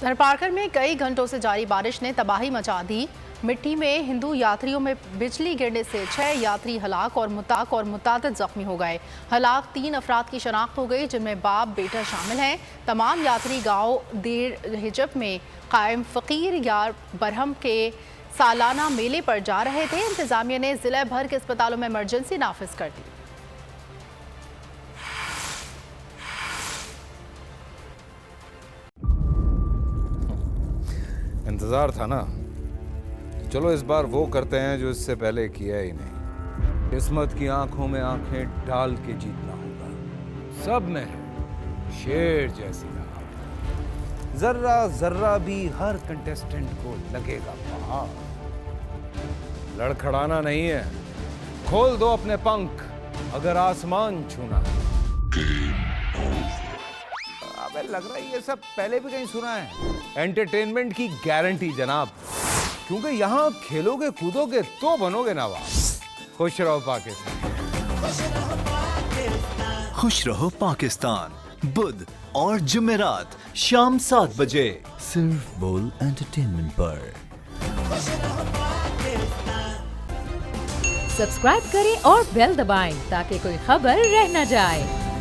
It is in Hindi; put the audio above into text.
थरपारकर में कई घंटों से जारी बारिश ने तबाही मचा दी। मिट्टी में हिंदू यात्रियों में बिजली गिरने से 6 यात्री हलाक और मुतादिद जख्मी हो गए। हलाक 3 अफराद की शनाख्त हो गई, जिनमें बाप बेटा शामिल हैं। तमाम यात्री गांव देर हिजब में कायम फ़कीर यार बरहम के सालाना मेले पर जा रहे थे। इंतजामिया ने जिला भर के अस्पतालों में इमरजेंसी नाफिज कर दी। इंतजार था ना, चलो इस बार वो करते हैं जो इससे पहले किया ही नहीं। किस्मत की आंखों में आंखें डाल के जीतना होगा। सब में है शेर जैसी राह, जर्रा जर्रा भी हर कंटेस्टेंट को लगेगा पहाड़। लड़खड़ाना नहीं है, खोल दो अपने पंख अगर आसमान छूना है। अबे लग रहा है ये सब पहले भी कहीं सुना है। एंटरटेनमेंट की गारंटी जनाब, क्योंकि यहाँ खेलोगे कूदोगे तो बनोगे नवाब। खुश रहो पाकिस्तान। खुश रहो पाकिस्तान बुध और जुमेरात शाम 7 बजे सिर्फ बोल एंटरटेनमेंट पर। सब्सक्राइब करें और बेल दबाएं ताकि कोई खबर रह न जाए।